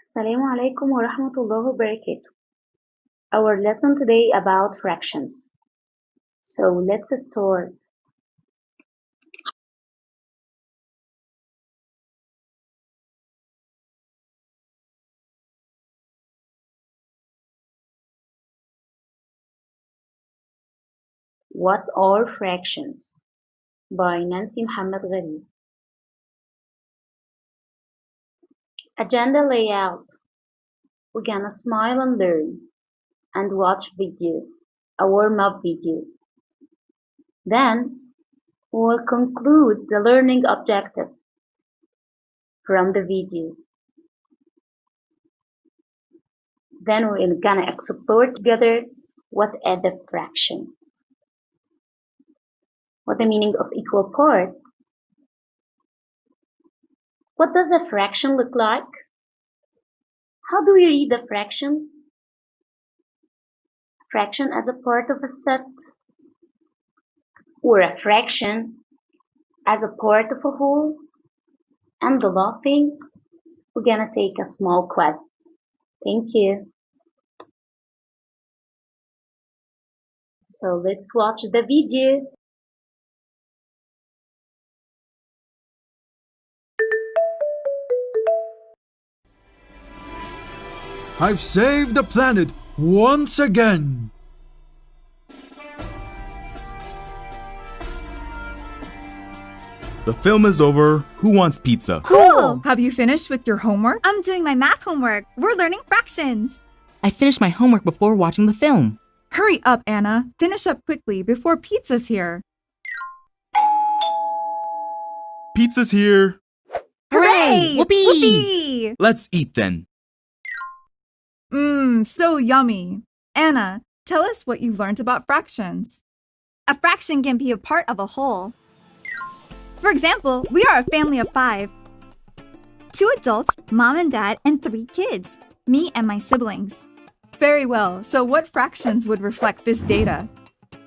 Assalamu alaikum wa rahmatullahi wa barakatuh. Our lesson today about fractions. So let's start. What are fractions? By Nancy Mohamed Gharib. Agenda layout. We're gonna smile and learn and watch video, a warm-up video. Then we'll conclude the learning objective from the video. Then we're gonna explore together what is the fraction. What the meaning of equal part? What does a fraction look like? How do we read the fraction? Fraction as a part of a set, or a fraction as a part of a whole? And the last thing, we're gonna take a small quiz. Thank you. So let's watch the video. I've saved the planet once again! The film is over. Who wants pizza? Cool! Have you finished with your homework? I'm doing my math homework. We're learning fractions. I finished my homework before watching the film. Hurry up, Anna. Finish up quickly before pizza's here. Pizza's here. Hooray! Whoopee! Whoopee! Let's eat then. Mmm, so yummy. Anna, tell us what you've learned about fractions. A fraction can be a part of a whole. For example, we are a family of 5. 2 adults, mom and dad, and 3 kids. Me and my siblings. Very well. So what fractions would reflect this data?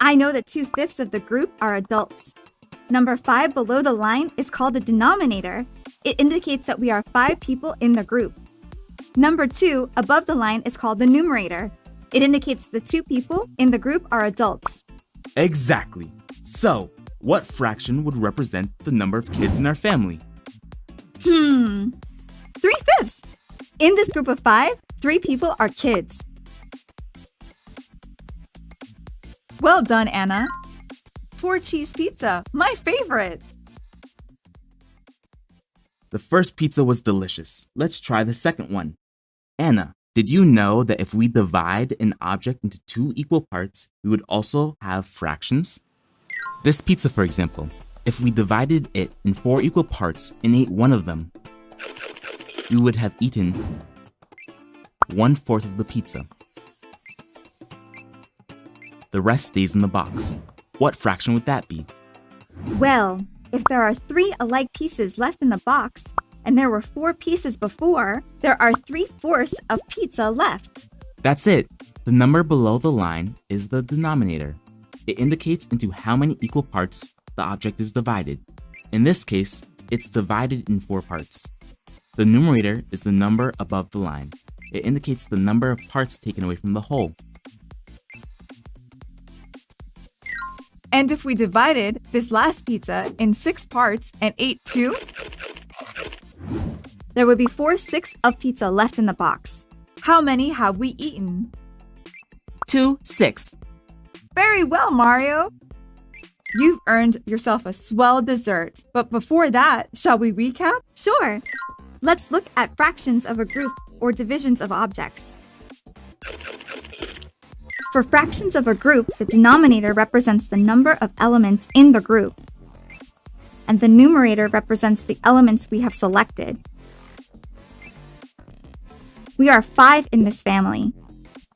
I know that 2/5 of the group are adults. Number 5 below the line is called the denominator. It indicates that we are 5 people in the group. Number 2 above the line is called the numerator. It indicates the 2 people in the group are adults. Exactly. So, what fraction would represent the number of kids in our family? 3/5. In this group of 5, 3 people are kids. Well done, Anna. 4-cheese pizza, my favorite. The first pizza was delicious. Let's try the second one. Anna, did you know that if we divide an object into 2 equal parts, we would also have fractions? This pizza, for example, if we divided it in 4 equal parts and ate one of them, we would have eaten 1/4 of the pizza. The rest stays in the box. What fraction would that be? Well, if there are 3 alike pieces left in the box, and there were 4 pieces before, there are 3/4 of pizza left. That's it. The number below the line is the denominator. It indicates into how many equal parts the object is divided. In this case, it's divided in 4 parts. The numerator is the number above the line. It indicates the number of parts taken away from the whole. And if we divided this last pizza in 6 parts and ate 2, there would be 4/6 of pizza left in the box. How many have we eaten? 2, 6. Very well, Mario. You've earned yourself a swell dessert. But before that, shall we recap? Sure. Let's look at fractions of a group or divisions of objects. For fractions of a group, the denominator represents the number of elements in the group, and the numerator represents the elements we have selected. We are 5 in this family.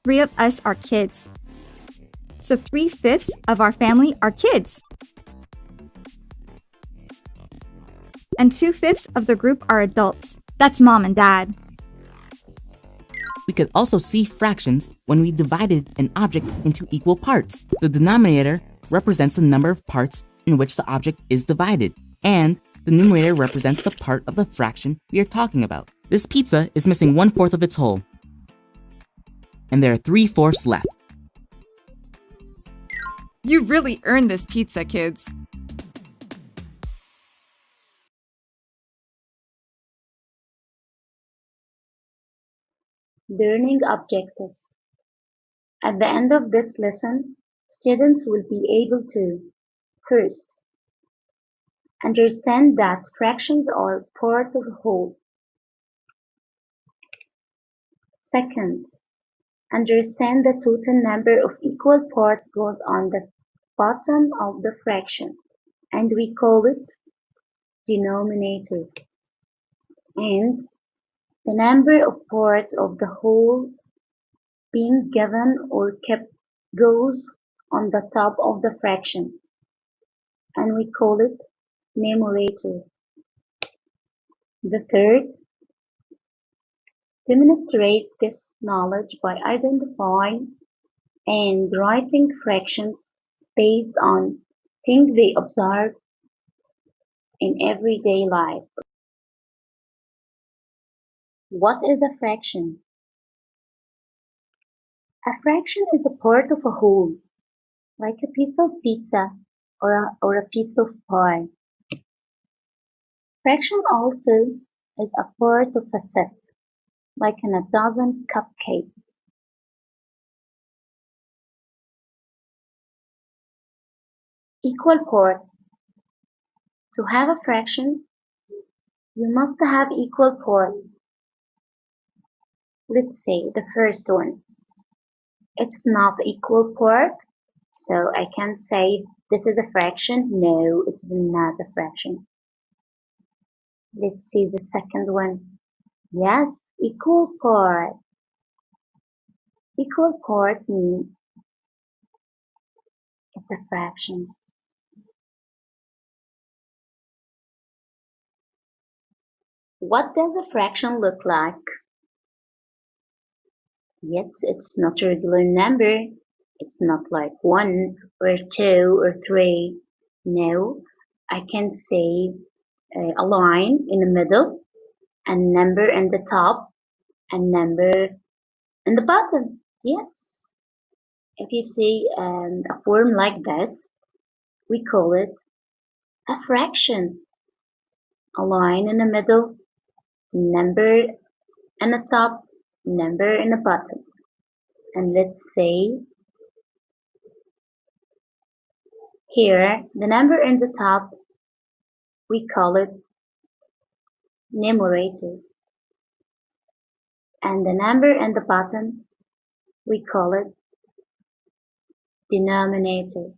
3 of us are kids. So 3/5 of our family are kids. And 2/5 of the group are adults. That's mom and dad. We could also see fractions when we divided an object into equal parts. The denominator represents the number of parts in which the object is divided, and the numerator represents the part of the fraction we are talking about. This pizza is missing 1/4 of its whole, and there are 3/4 left. You really earned this pizza, kids. Learning objectives. At the end of this lesson, students will be able to: first, understand that fractions are parts of a whole. Second, understand the total number of equal parts goes on the bottom of the fraction, and we call it denominator. And the number of parts of the whole being given or kept goes on the top of the fraction, and we call it numerator. The third, demonstrate this knowledge by identifying and writing fractions based on things they observe in everyday life. What is a fraction? A fraction is a part of a whole, like a piece of pizza or a piece of pie. Fraction also is a part of a set, like in a dozen cupcakes. Equal parts. To have a fraction, you must have equal parts. Let's say the first one. It's not equal part, so I can't say this is a fraction. No, it's not a fraction. Let's see the second one. Yes, equal part. Equal parts mean it's a fraction. What does a fraction look like? Yes, it's not a regular number. It's not like 1 or 2 or 3. No, I can say a line in the middle, a number in the top, a number in the bottom. Yes. If you see a form like this, we call it a fraction. A line in the middle, number in the top, number in the bottom. And let's say here, the number in the top, we call it numerator. And the number in the bottom, we call it denominator.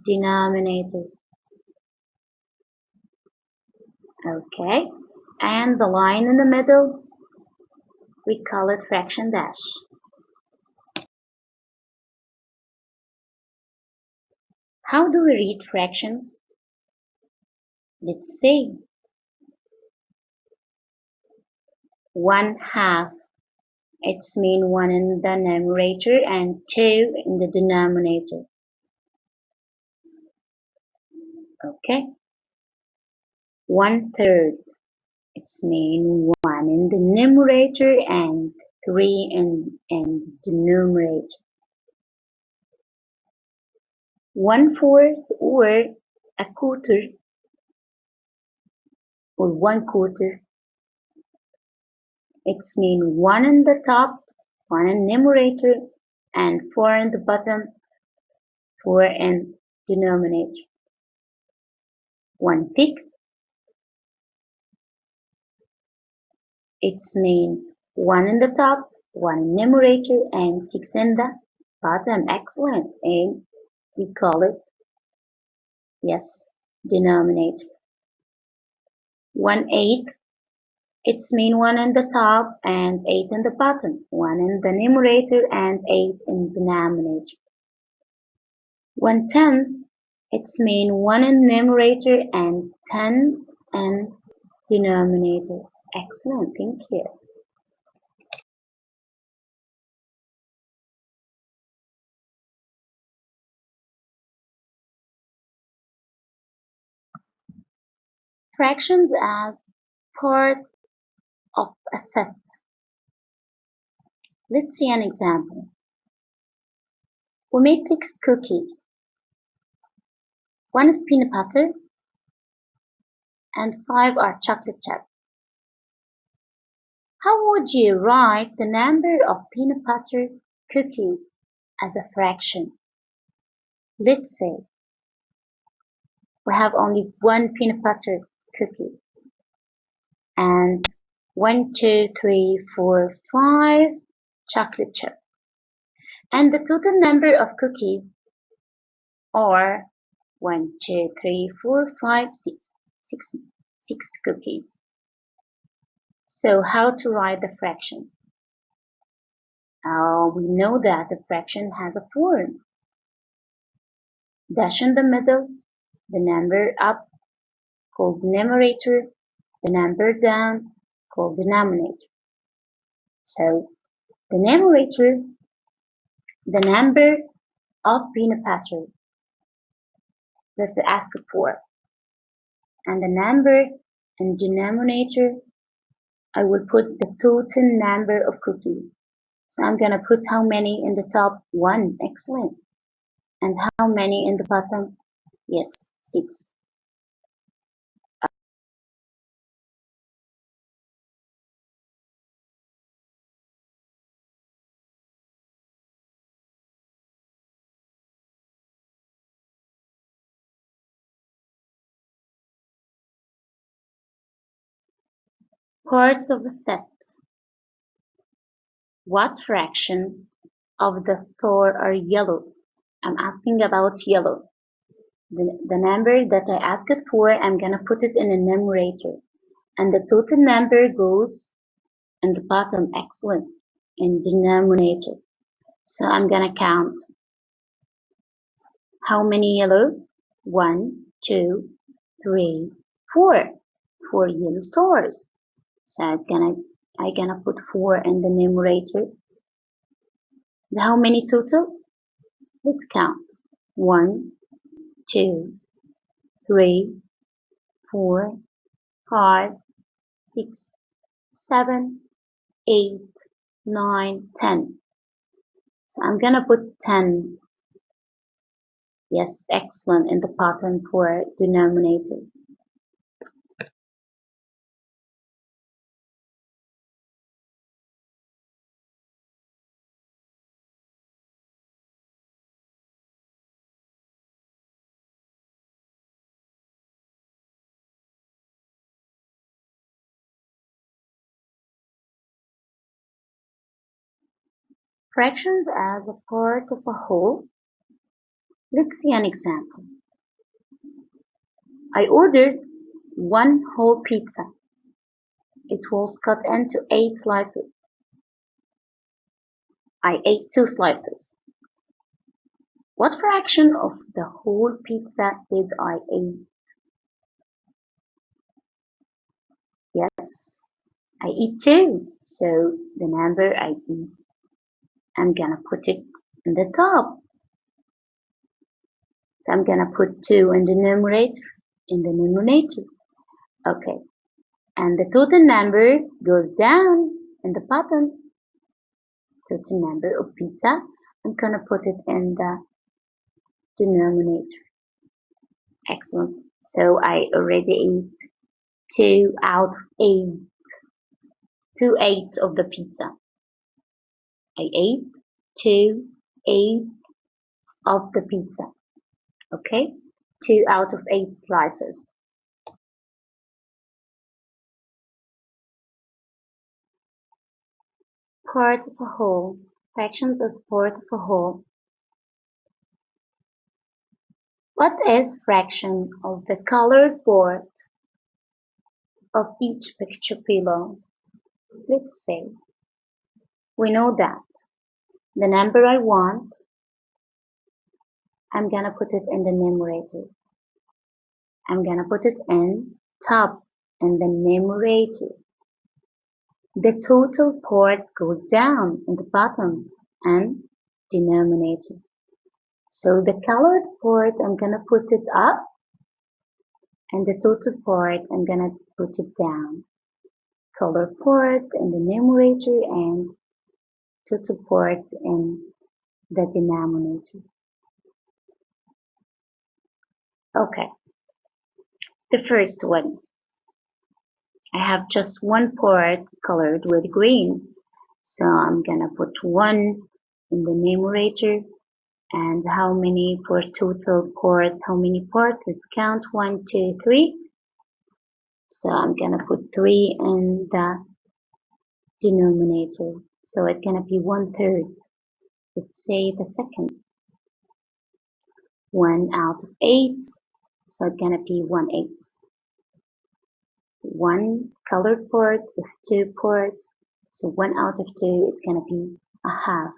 Denominator. Okay. And the line in the middle, we call it fraction dash. How do we read fractions? Let's see. 1/2. It's mean 1 in the numerator and 2 in the denominator. Okay. 1/3. It's mean 1 in the numerator and 3 in the numerator. 1/4 or a quarter or 1/4. It's mean 1 in the top, 1 in numerator, and 4 in the bottom, 4 in denominator. 1/6. It's mean 1 in the top, 1 in numerator, and 6 in the bottom. Excellent. And we call it, yes, denominator. 1/8. It's mean 1 in the top and 8 in the bottom. 1 in the numerator and 8 in the denominator. 1/10. It's mean 1 in numerator and 10 in denominator. Excellent. Thank you. Fractions as parts of a set. Let's see an example. We made 6 cookies. One is peanut butter and 5 are chocolate chip. How would you write the number of peanut butter cookies as a fraction? Let's say we have only one peanut butter cookie and 1, 2, 3, 4, 5 chocolate chip. And the total number of cookies are 1, 2, 3, 4, 5, 6. 6 cookies. So how to write the fractions? We know that the fraction has a form. Dash in the middle, the number up called numerator, the number down called denominator. So the numerator, the number of peanut butter that they ask for, and the number in denominator, I will put the total number of cookies. So I'm gonna put how many in the top? 1, excellent. And how many in the bottom? Yes, 6. Parts of a set. What fraction of the store are yellow? I'm asking about yellow. The number that I asked for, I'm gonna put it in the numerator. And the total number goes in the bottom, excellent, in denominator. So I'm gonna count how many yellow? 1, 2, 3, 4. 4 yellow stars. So I'm gonna put 4 in the numerator. How many total? Let's count. 1, 2, 3, 4, 5, 6, 7, 8, 9, 10. So I'm gonna put 10. Yes, excellent, in the bottom for denominator. Fractions as a part of a whole. Let's see an example. I ordered 1 whole pizza. It was cut into 8 slices. I ate 2 slices. What fraction of the whole pizza did I eat? Yes, I eat 2. So the number I eat, I'm gonna put it in the top. So I'm gonna put 2 in the numerator. Okay. And the total number goes down in the bottom. Total number of pizza, I'm gonna put it in the denominator. Excellent. So I already ate 2 out of 8. 2/8 of the pizza. I ate 2/8 of the pizza. Okay? 2 out of 8 slices. Part of a whole. Fractions as part of a whole. What is fraction of the colored board of each picture below? Let's say we know that the number I want, I'm gonna put it in the numerator. I'm gonna put it in top in the numerator. The total part goes down in the bottom and denominator. So the colored part, I'm gonna put it up, and the total part, I'm gonna put it down. color part in the numerator and total part in the denominator. Okay, the first one. I have just one part colored with green. So I'm gonna put 1 in the numerator. And how many for total parts? How many parts? Let's count 1, 2, 3. So I'm gonna put 3 in the denominator. So it's gonna be 1/3. Let's say the second. 1 out of 8. So it's gonna be 1/8. One colored part with 2 parts. So 1 out of 2, it's gonna be a half.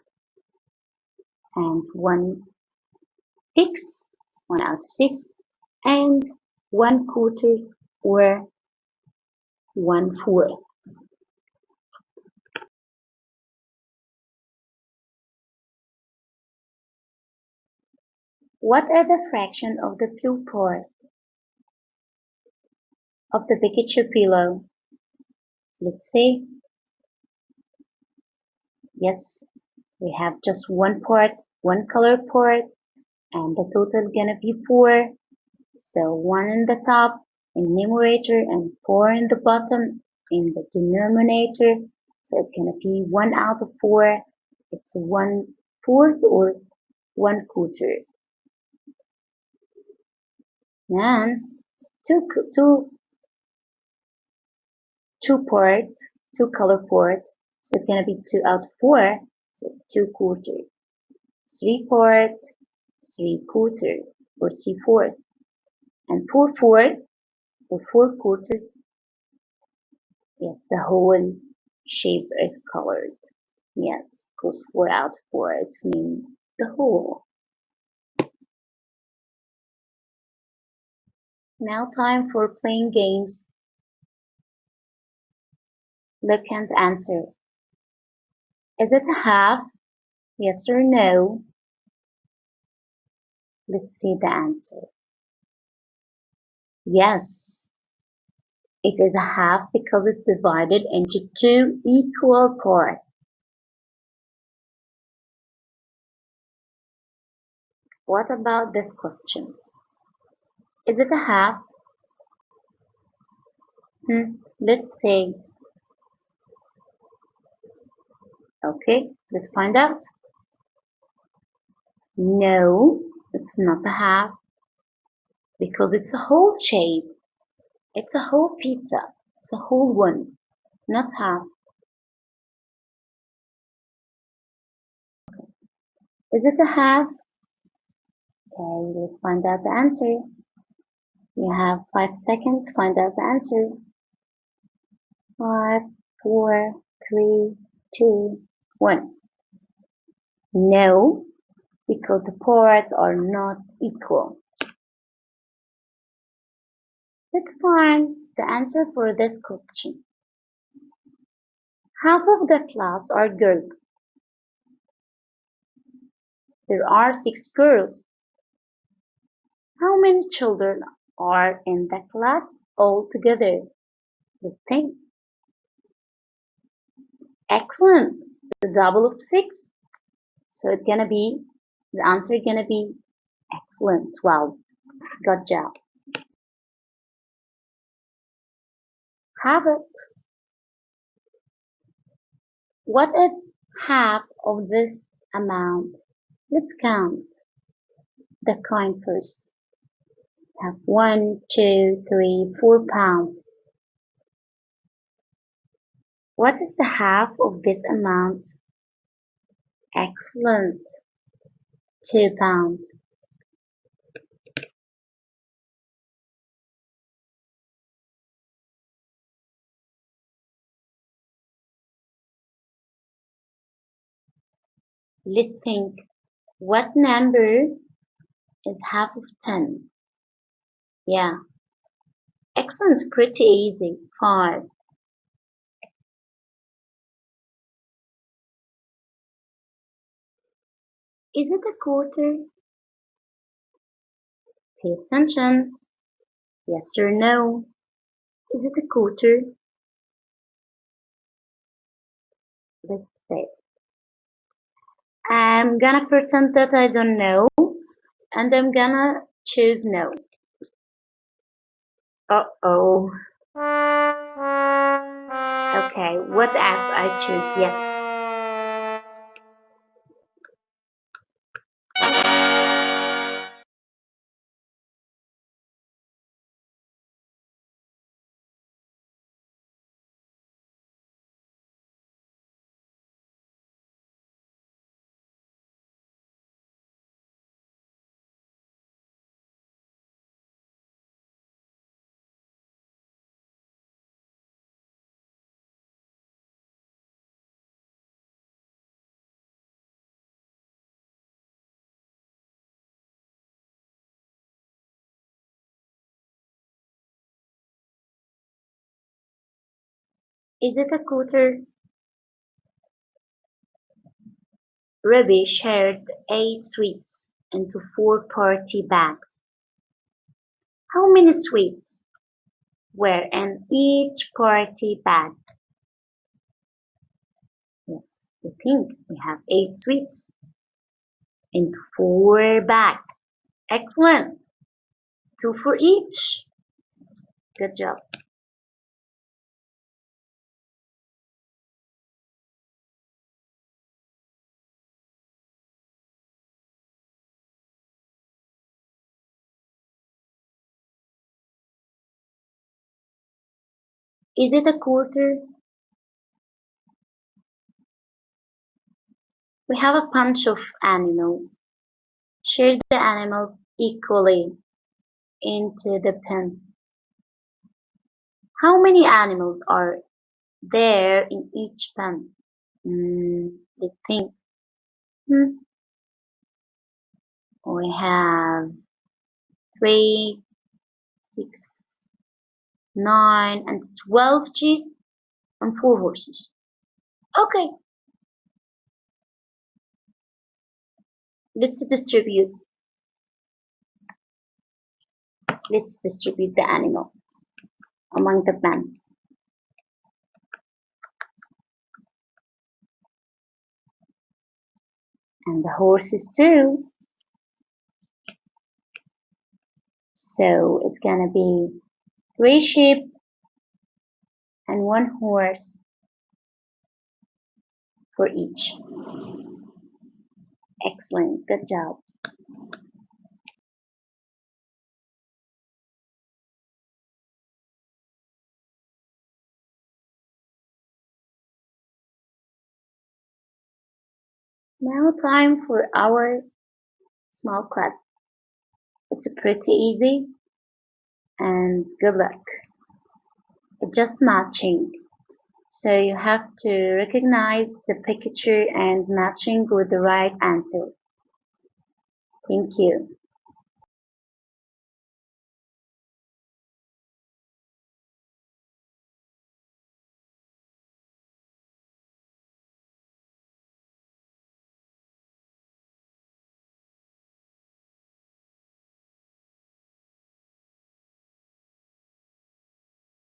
And 1/6, 1 out of 6, and 1/4 or 1/4. What are the fraction of the blue part of the picture below? Let's see. Yes, we have just one part, one color part, and the total gonna be 4. So 1 in the top in numerator and 4 in the bottom in the denominator. So it's gonna be 1 out of 4. It's 1/4 or 1/4. And two two part, two color part. So it's gonna be 2 out of 4. So 2/4. 3 part, 3/4 or 3/4. And 4/4 or 4/4. Yes, the whole shape is colored. Yes, because 4 out of 4, it's mean the whole. Now time for playing games. Look and answer. Is it a half? Yes or no? Let's see the answer. Yes, it is a half because it's divided into 2 equal parts. What about this question? Is it a half? Let's say. Okay, let's find out. No, it's not a half because it's a whole shape. It's a whole pizza. It's a whole one, not half. Is it a half? Okay, let's find out the answer. You have 5 seconds to find out the answer. 5, 4, 3, 2, 1. No, because the parts are not equal. Let's find the answer for this question. Half of the class are girls. There are 6 girls. How many children are in the class altogether? Let's think. Excellent. The double of 6. So it's gonna be, the answer is gonna be excellent, 12. Good job. Have it. What is half of this amount? Let's count the coin first. Have 1, 2, 3, 4 pounds. What is the half of this amount? Excellent. 2 pounds. Let's think. What number is half of 10? Yeah. Excellent. Pretty easy. 5. Is it a quarter? Pay attention. Yes or no? Is it a quarter? Let's see. I'm gonna pretend that I don't know, and I'm gonna choose no. Uh-oh. Okay, what if I choose yes? Is it a quarter? Ruby shared 8 sweets into 4 party bags. How many sweets were in each party bag? Yes, I think we have 8 sweets into 4 bags. Excellent. 2 for each. Good job. Is it a quarter? We have a bunch of animals. Share the animals equally into the pens. How many animals are there in each pen? Let's think. Hmm, We have 3, 6, 9, and 12 sheep and 4 horses. Okay, let's distribute. Let's distribute the animal among the pens and the horses too. So it's gonna be 3 sheep and 1 horse for each. Excellent, good job. Now time for our small class. It's pretty easy and good luck. It's just matching. So you have to recognize the picture and matching with the right answer. Thank you.